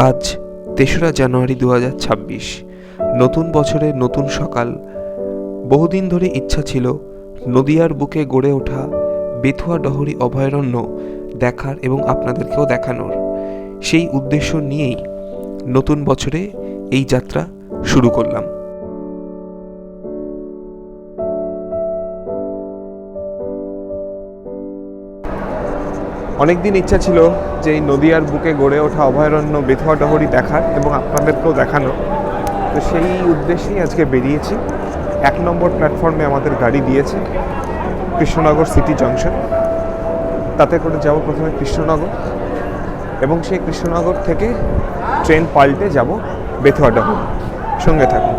আজ ৩রা জানুয়ারি ২০২৬। নতুন বছরের নতুন সকাল। বহুদিন ধরে ইচ্ছা ছিল নদিয়ার বুকে গড়ে ওঠা বেথুয়া ডহরি অভয়ারণ্য দেখার এবং আপনাদেরকেও দেখানোর। সেই উদ্দেশ্য নিয়েই নতুন বছরে এই যাত্রা শুরু করলাম। অনেকদিন ইচ্ছা ছিল যে এই নদিয়ার বুকে গড়ে ওঠা অভয়ারণ্য বেথুয়া ডহরি দেখার এবং আপনাদেরকেও দেখানো। তো সেই উদ্দেশ্যেই আজকে বেরিয়েছি। ১ নম্বর প্ল্যাটফর্মে আমাদের গাড়ি দিয়েছে কৃষ্ণনগর সিটি জংশন। তাতে করে যাব প্রথমে কৃষ্ণনগর এবং সেই কৃষ্ণনগর থেকে ট্রেন পাল্টে যাব বেথুয়া ডহরি। সঙ্গে থাকুন।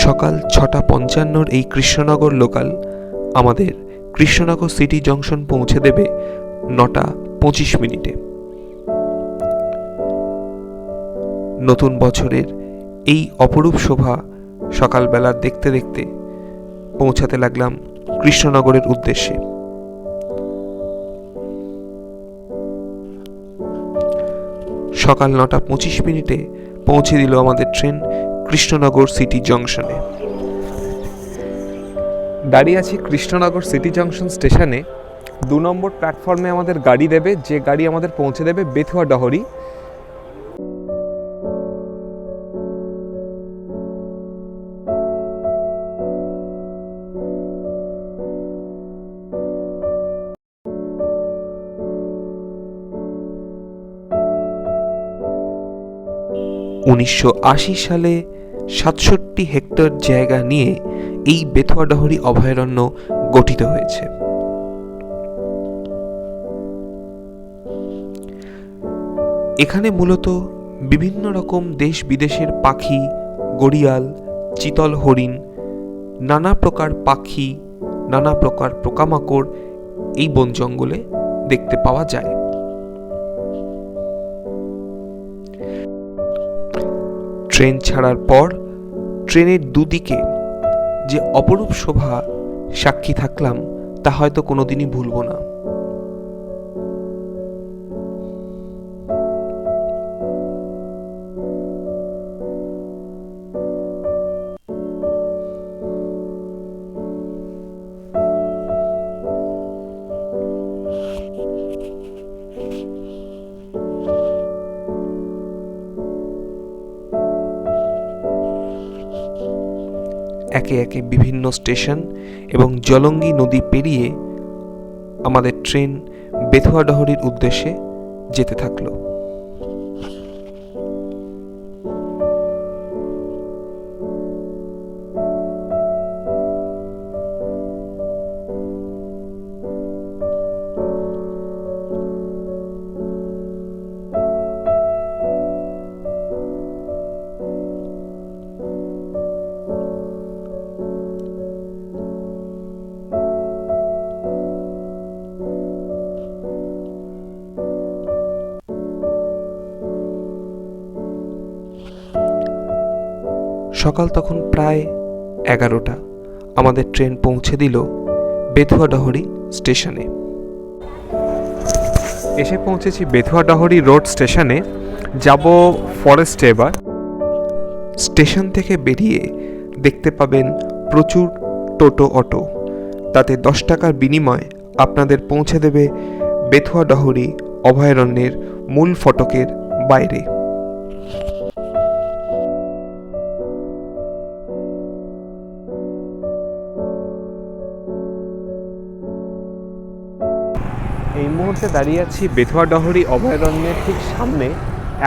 সকাল ৬:৫৫ এই কৃষ্ণনগর লোকাল আমাদের কৃষ্ণনগর সিটি জংশন পৌঁছে দেবে ৯:২৫। নতুন বছরের এই অপরূপ শোভা সকালবেলা দেখতে দেখতে পৌঁছাতে লাগলাম কৃষ্ণনগরের উদ্দেশ্যে। সকাল ৯:২৫ পৌঁছে দিল আমাদের ট্রেন কৃষ্ণনগর সিটি জংশনে। দাঁড়িয়ে আছি কৃষ্ণনগর সিটি জংশন স্টেশনে। ২ নম্বর প্ল্যাটফর্মে আমাদের গাড়ি দেবে, যে গাড়ি আমাদের পৌঁছে দেবে বেথুয়া ডহরি। সালে ৬৭ হেক্টর জায়গা নিয়ে এই বেথুয়া ডহরি অভয়ারণ্য গঠিত হয়েছে। এখানে মূলত বিভিন্ন রকম দেশ বিদেশের পাখি, গড়িয়াল, চিতল হরিণ, নানা প্রকার পাখি, নানা প্রকার পোকামাকড় এই বন জঙ্গলে দেখতে পাওয়া যায়। ট্রেন ছাড়ার পর ট্রেনের দুদিকে যে অপরূপ শোভা সাক্ষী থাকলাম তা হয়তো কোনোদিনই ভুলব না। একে একে বিভিন্ন স্টেশন এবং জলঙ্গি নদী পেরিয়ে আমাদের ট্রেন বেথুয়া ডহরির উদ্দেশ্যে যেতে থাকলো। সকাল তখন প্রায় ১১টা। আমাদের ট্রেন পৌঁছে দিল বেথুয়া ডহরি স্টেশনে। এসে পৌঁছেছি বেথুয়া ডহরি রোড স্টেশনে। যাব ফরেস্টে। এবার স্টেশন থেকে বেরিয়ে দেখতে পাবেন প্রচুর টোটো অটো। তাতে ১০ টাকার বিনিময়ে আপনাদের পৌঁছে দেবে বেথুয়া ডহরি অভয়ারণ্যের মূল ফটকের বাইরে। এই মুহূর্তে দাঁড়িয়ে আছি বেথুয়া ডহরি অভয়ারণ্যের ঠিক সামনে।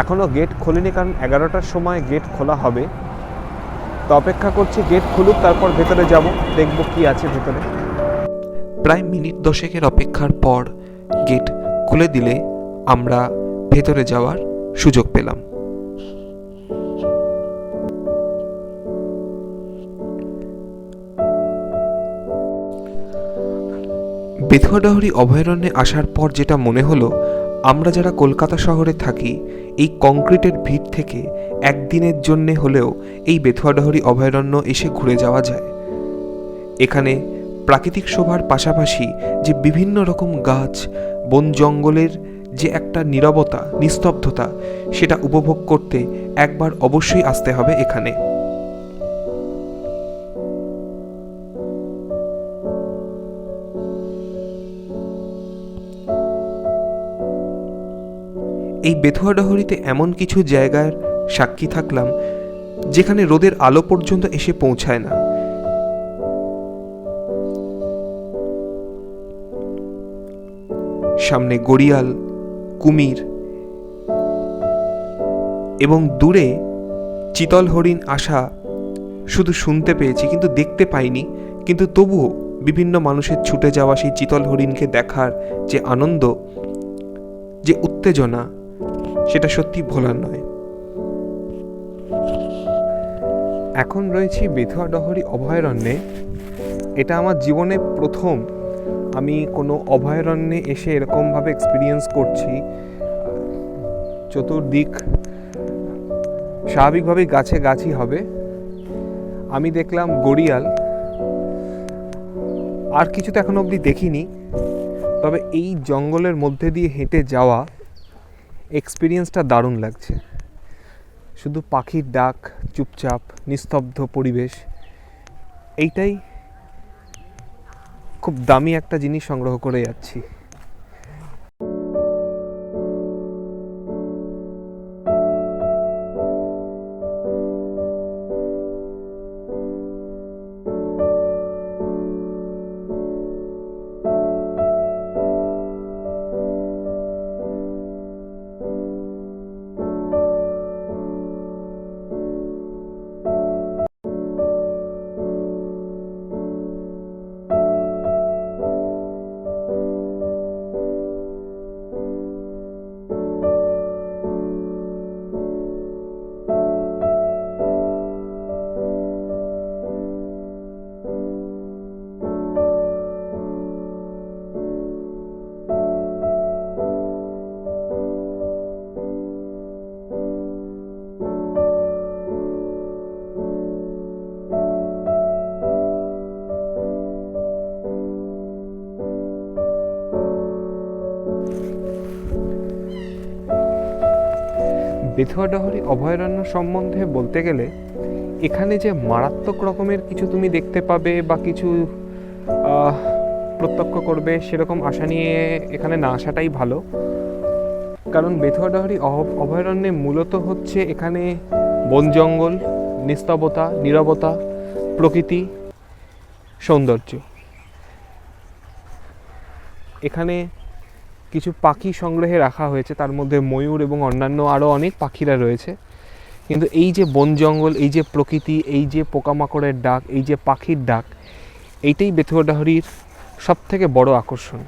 এখনও গেট খোলেনি, কারণ ১১টার সময় গেট খোলা হবে। তো অপেক্ষা করছি গেট খুলুক, তারপর ভেতরে যাব, দেখব কি আছে ভেতরে। প্রায় মিনিট ১০ অপেক্ষার পর গেট খুলে দিলে আমরা ভেতরে যাওয়ার সুযোগ পেলাম। বেথুয়া ডহরি অভয়ারণ্যে আসার পর যেটা মনে হলো, আমরা যারা কলকাতা শহরে থাকি, এই কংক্রিটের ভিড় থেকে একদিনের জন্যে হলেও এই বেথুয়া ডহরি অভয়ারণ্য এসে ঘুরে যাওয়া যায়। এখানে প্রাকৃতিক শোভার পাশাপাশি যে বিভিন্ন রকম গাছ, বন জঙ্গলের যে একটা নীরবতা, নিস্তব্ধতা, সেটা উপভোগ করতে একবার অবশ্যই আসতে হবে এখানে। এই বেথুয়া ডহরিতে এমন কিছু জায়গার সাক্ষী থাকলাম যেখানে রোদের আলো পর্যন্ত এসে পৌঁছায় না। সামনে গড়িয়াল, কুমির এবং দূরে চিতল হরিণ আসা শুধু শুনতে পেয়েছি, কিন্তু দেখতে পাইনি। কিন্তু তবুও বিভিন্ন মানুষের ছুটে যাওয়া সেই চিতল হরিণকে দেখার যে আনন্দ, যে উত্তেজনা, সেটা সত্যি ভোলার নয়। এখন রয়েছি বেথুয়া ডহরি অভয়ারণ্যে। এটা আমার জীবনে প্রথম আমি কোনো অভয়ারণ্যে এসে এরকমভাবে এক্সপিরিয়েন্স করছি। চতুর্দিক স্বাভাবিকভাবেই গাছে গাছই হবে। আমি দেখলাম গড়িয়াল, আর কিছু তো এখনো অবধি দেখিনি। তবে এই জঙ্গলের মধ্যে দিয়ে হেঁটে যাওয়া এক্সপিরিয়েন্সটা দারুণ লাগছে। শুধু পাখির ডাক, চুপচাপ নিস্তব্ধ পরিবেশ, এইটাই খুব দামি একটা জিনিস সংগ্রহ করে যাচ্ছি। বেথুয়া ডহরি অভয়ারণ্য সম্বন্ধে বলতে গেলে এখানে যে মারাত্মক রকমের কিছু তুমি দেখতে পাবে বা কিছু প্রত্যক্ষ করবে সেরকম আশা নিয়ে এখানে না আসাটাই ভালো। কারণ বেথুয়া ডহরি অভয়ারণ্যে মূলত হচ্ছে এখানে বন জঙ্গল, নিস্তব্ধতা, নীরবতা, প্রকৃতি, সৌন্দর্য। এখানে কিছু পাখি সংগ্রহে রাখা হয়েছে, তার মধ্যে ময়ূর এবং অন্যান্য আরও অনেক পাখিরা রয়েছে। কিন্তু এই যে বন জঙ্গল, এই যে প্রকৃতি, এই যে পোকামাকড়ের ডাক, এই যে পাখির ডাক, এইটাই বেথুয়া ডহরির সব থেকে বড় আকর্ষণ।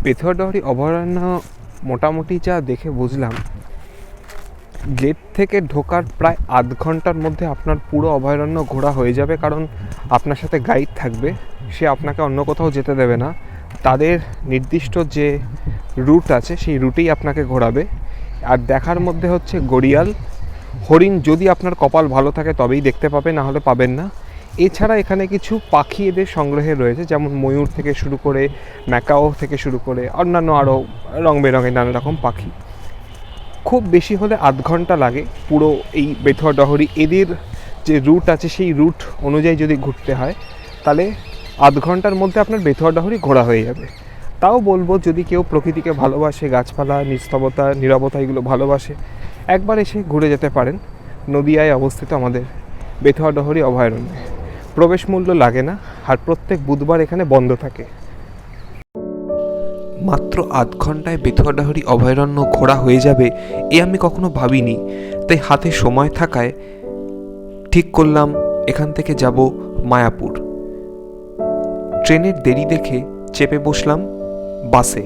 বেথুয়া ডহরি অভয়ারণ্য মোটামুটি যা দেখে বুঝলাম, গেট থেকে ঢোকার প্রায় আধ ঘন্টার মধ্যে আপনার পুরো অভয়ারণ্য ঘোরা হয়ে যাবে। কারণ আপনার সাথে গাইড থাকবে, সে আপনাকে অন্য কোথাও যেতে দেবে না। তাদের নির্দিষ্ট যে রুট আছে সেই রুটেই আপনাকে ঘোরাবে। আর দেখার মধ্যে হচ্ছে গড়িয়াল, হরিণ যদি আপনার কপাল ভালো থাকে তবেই দেখতে পাবে, না হলে পাবেন না। এছাড়া এখানে কিছু পাখি এদের সংগ্রহে রয়েছে, যেমন ময়ূর থেকে শুরু করে, ম্যাকাও থেকে শুরু করে অন্যান্য আরও রং বেরঙের নানা রকম পাখি। খুব বেশি হলে আধ ঘন্টা লাগে পুরো এই বেথুয়া ডহরি। এদের যে রুট আছে সেই রুট অনুযায়ী যদি ঘুরতে হয় তাহলে আধ ঘন্টার মধ্যে আপনার বেথুয়া ডহরি ঘোরা হয়ে যাবে। তাও বলবো, যদি কেউ প্রকৃতিকে ভালোবাসে, গাছপালা, নিস্তব্ধতা, নীরবতা এগুলো ভালোবাসে, একবার এসে ঘুরে যেতে পারেন। নদিয়ায় অবস্থিত আমাদের বেথুয়া ডহরি অভয়ারণ্যে প্রবেশ মূল্য লাগে না, আর প্রত্যেক বুধবার এখানে বন্ধ থাকে। মাত্র আধ ঘন্টায় বেথুয়া ডহরি অভয়ারণ্য ঘোরা হয়ে যাবে এ আমি কখনো ভাবিনি। তাই হাতে সময় থাকায় ঠিক করলাম এখান থেকে যাব মায়াপুর। ট্রেনের দেরি দেখে চেপে বসলাম বাসে।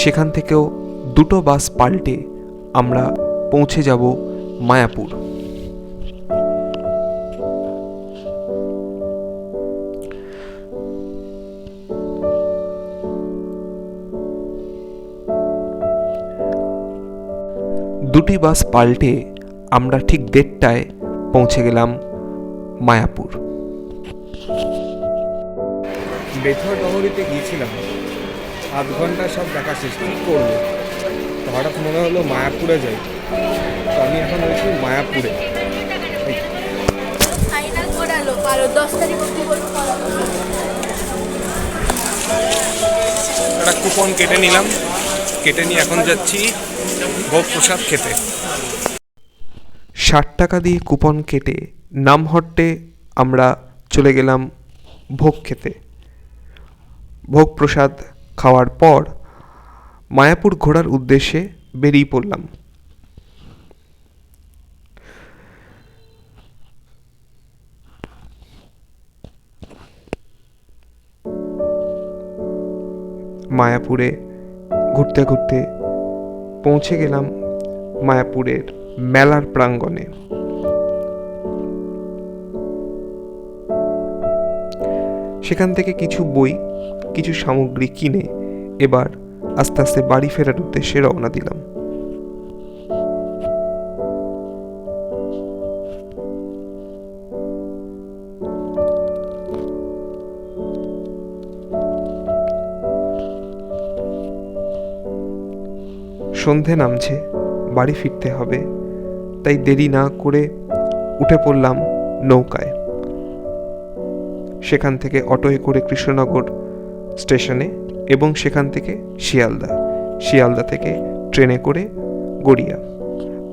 সেখান থেকেও দুটো বাস পাল্টে আমরা পৌঁছে যাব মায়াপুর। দুটি বাস পাল্টে আমরা ঠিক 1:30টায় পৌঁছে গেলাম মায়াপুর। বেথুয়া ডহরিতে গিয়েছিলাম, আধ ঘন্টা সব দেখা শেষ, কী করবো? তো হঠাৎ মনে হলো মায়াপুরে যাই, তো আমি এখন রয়েছি মায়াপুরে। একটা কুপন কেটে নিলাম, কেটে নিয়ে এখন যাচ্ছি ভোগ প্রসাদ খেতে। 60 টাকা দিয়ে কুপন কেটে নামহট্টে আমরা চলে গেলাম ভোগ খেতে। ভোগ প্রসাদ খাওয়ার পর মায়াপুর ঘোরার উদ্দেশ্যে বেরিয়ে পড়লাম। মায়াপুরে ঘুরতে ঘুরতে পৌঁছে গেলাম মায়াপুরের মেলার প্রাঙ্গণে। সেখান থেকে কিছু বই, কিছু সামগ্রী কিনে এবার আস্তে আস্তে বাড়ি ফেরার উদ্দেশ্যে রওনা দিলাম। সন্ধে নামছে, বাড়ি ফিরতে হবে, তাই দেরি না করে উঠে পড়লাম নৌকায়। সেখান থেকে অটোয় করে কৃষ্ণনগর স্টেশনে এবং সেখান থেকে শিয়ালদা থেকে ট্রেনে করে গড়িয়া।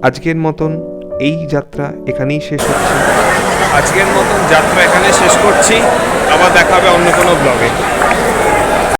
আজকের মতন এই যাত্রা এখানেই শেষ হচ্ছে। আবার দেখা হবে অন্য কোনো ব্লগে।